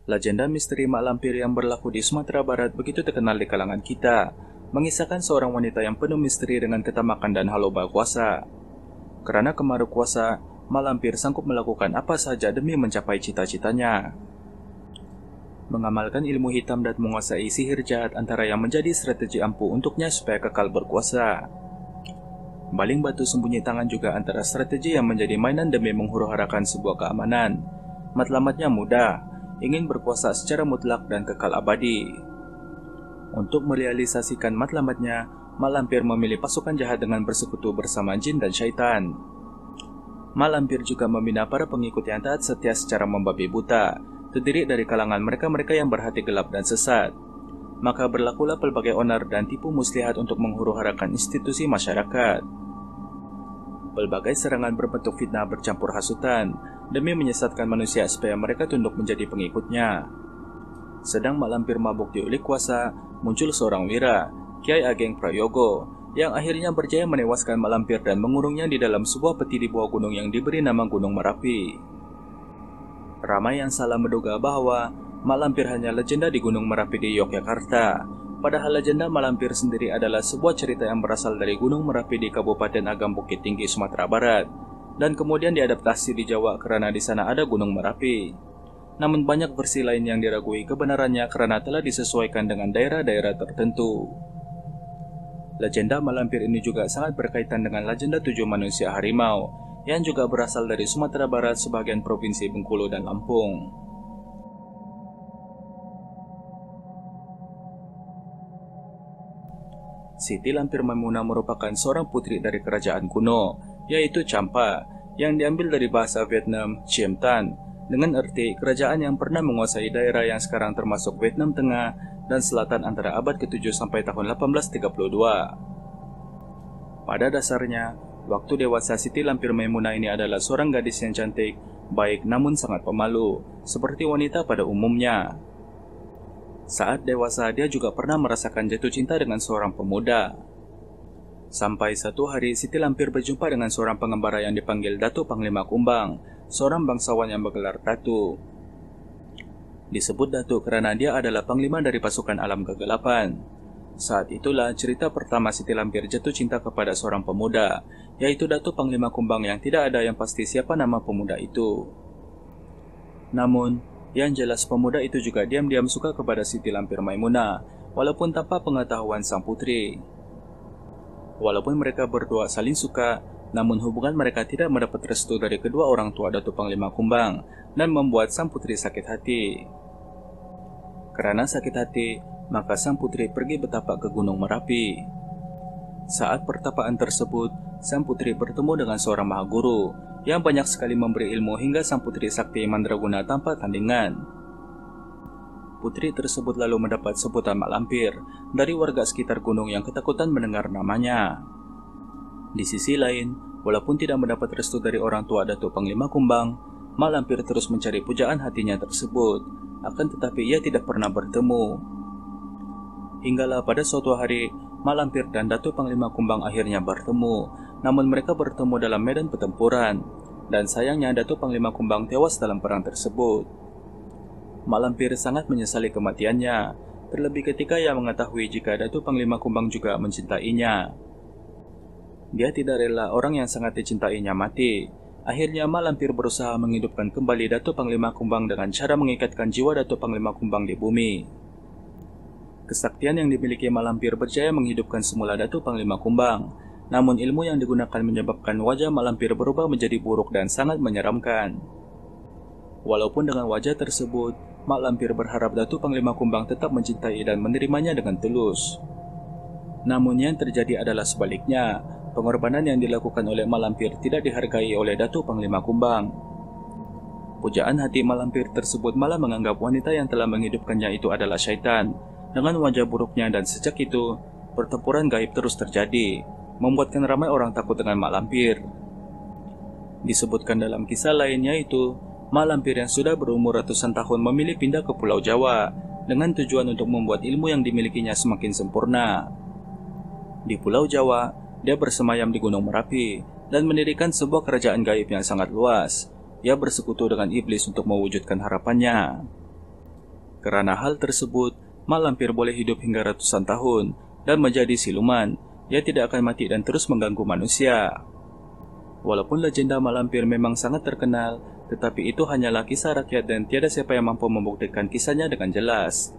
Legenda misteri mak lampir yang berlaku di Sumatera Barat begitu terkenal di kalangan kita, mengisahkan seorang wanita yang penuh misteri dengan ketamakan dan halu kuasa. Karena kemaru kuasa, mak lampir sanggup melakukan apa saja demi mencapai cita-citanya. Mengamalkan ilmu hitam dan menguasai sihir jahat antara yang menjadi strategi ampuh untuknya supaya kekal berkuasa. Baling batu sembunyi tangan juga antara strategi yang menjadi mainan demi menghuru-harakan sebuah keamanan. Matlamatnya mudah, ingin berkuasa secara mutlak dan kekal abadi. Untuk merealisasikan matlamatnya, mak lampir memilih pasukan jahat dengan bersekutu bersama jin dan syaitan. Mak lampir juga membina para pengikut yang taat setia secara membabi buta, terdiri dari kalangan mereka-mereka yang berhati gelap dan sesat. Maka berlakulah pelbagai onar dan tipu muslihat untuk menghuru-harakan institusi masyarakat. Pelbagai serangan berbentuk fitnah bercampur hasutan demi menyesatkan manusia supaya mereka tunduk menjadi pengikutnya. Sedang mak lampir mabuk diulik kuasa, muncul seorang wira, Kiai Ageng Prayogo, yang akhirnya berjaya menewaskan mak lampir dan mengurungnya di dalam sebuah peti di bawah gunung yang diberi nama Gunung Merapi. Ramai yang salah menduga bahwa mak lampir hanya legenda di Gunung Merapi di Yogyakarta, padahal legenda mak lampir sendiri adalah sebuah cerita yang berasal dari Gunung Merapi di Kabupaten Agam Bukit Tinggi, Sumatera Barat, dan kemudian diadaptasi di Jawa karena di sana ada Gunung Merapi. Namun banyak versi lain yang diragui kebenarannya karena telah disesuaikan dengan daerah-daerah tertentu. Legenda mak lampir ini juga sangat berkaitan dengan legenda 7 manusia harimau, yang juga berasal dari Sumatera Barat sebagian provinsi Bengkulu dan Lampung. Siti Lampir Maimunah merupakan seorang putri dari kerajaan kuno, yaitu Champa, yang diambil dari bahasa Vietnam Chiem Tan, dengan arti kerajaan yang pernah menguasai daerah yang sekarang termasuk Vietnam Tengah dan Selatan antara abad ke-7 sampai tahun 1832. Pada dasarnya, waktu dewasa Siti Lampir Maimunah ini adalah seorang gadis yang cantik, baik namun sangat pemalu, seperti wanita pada umumnya. Saat dewasa, dia juga pernah merasakan jatuh cinta dengan seorang pemuda. Sampai satu hari, Siti Lampir berjumpa dengan seorang pengembara yang dipanggil Datuk Panglima Kumbang, seorang bangsawan yang bergelar Datu. Disebut Datuk karena dia adalah panglima dari pasukan alam kegelapan. Saat itulah cerita pertama Siti Lampir jatuh cinta kepada seorang pemuda, yaitu Datuk Panglima Kumbang yang tidak ada yang pasti siapa nama pemuda itu. Namun, yang jelas pemuda itu juga diam-diam suka kepada Siti Lampir Maimunah, walaupun tanpa pengetahuan sang putri. Walaupun mereka berdua saling suka, namun hubungan mereka tidak mendapat restu dari kedua orang tua Datuk Panglima Kumbang dan membuat sang putri sakit hati. Karena sakit hati, maka sang putri pergi bertapak ke Gunung Merapi. Saat pertapaan tersebut, sang putri bertemu dengan seorang mahaguru yang banyak sekali memberi ilmu hingga sang putri sakti mandraguna tanpa tandingan. Putri tersebut lalu mendapat sebutan mak lampir dari warga sekitar gunung yang ketakutan mendengar namanya. Di sisi lain, walaupun tidak mendapat restu dari orang tua Datuk Panglima Kumbang, mak lampir terus mencari pujaan hatinya tersebut, akan tetapi ia tidak pernah bertemu. Hinggalah pada suatu hari, mak lampir dan Datuk Panglima Kumbang akhirnya bertemu, namun mereka bertemu dalam medan pertempuran, dan sayangnya Datuk Panglima Kumbang tewas dalam perang tersebut. Mak lampir sangat menyesali kematiannya, terlebih ketika ia mengetahui jika Datuk Panglima Kumbang juga mencintainya. Dia tidak rela orang yang sangat dicintainya mati. Akhirnya mak lampir berusaha menghidupkan kembali Datuk Panglima Kumbang dengan cara mengikatkan jiwa Datuk Panglima Kumbang di bumi. Kesaktian yang dimiliki mak lampir berjaya menghidupkan semula Datuk Panglima Kumbang, namun ilmu yang digunakan menyebabkan wajah mak lampir berubah menjadi buruk dan sangat menyeramkan. Walaupun dengan wajah tersebut, mak lampir berharap Datuk Panglima Kumbang tetap mencintai dan menerimanya dengan tulus. Namun yang terjadi adalah sebaliknya. Pengorbanan yang dilakukan oleh mak lampir tidak dihargai oleh Datuk Panglima Kumbang. Pujaan hati mak lampir tersebut malah menganggap wanita yang telah menghidupkannya itu adalah syaitan, dengan wajah buruknya, dan sejak itu, pertempuran gaib terus terjadi, membuatkan ramai orang takut dengan mak lampir. Disebutkan dalam kisah lain yaitu, mak lampir yang sudah berumur ratusan tahun memilih pindah ke Pulau Jawa, dengan tujuan untuk membuat ilmu yang dimilikinya semakin sempurna. Di Pulau Jawa, dia bersemayam di Gunung Merapi dan mendirikan sebuah kerajaan gaib yang sangat luas. Ia bersekutu dengan iblis untuk mewujudkan harapannya. Karena hal tersebut, mak lampir boleh hidup hingga ratusan tahun dan menjadi siluman. Ia tidak akan mati dan terus mengganggu manusia. Walaupun legenda mak lampir memang sangat terkenal, tetapi itu hanyalah kisah rakyat dan tiada siapa yang mampu membuktikan kisahnya dengan jelas.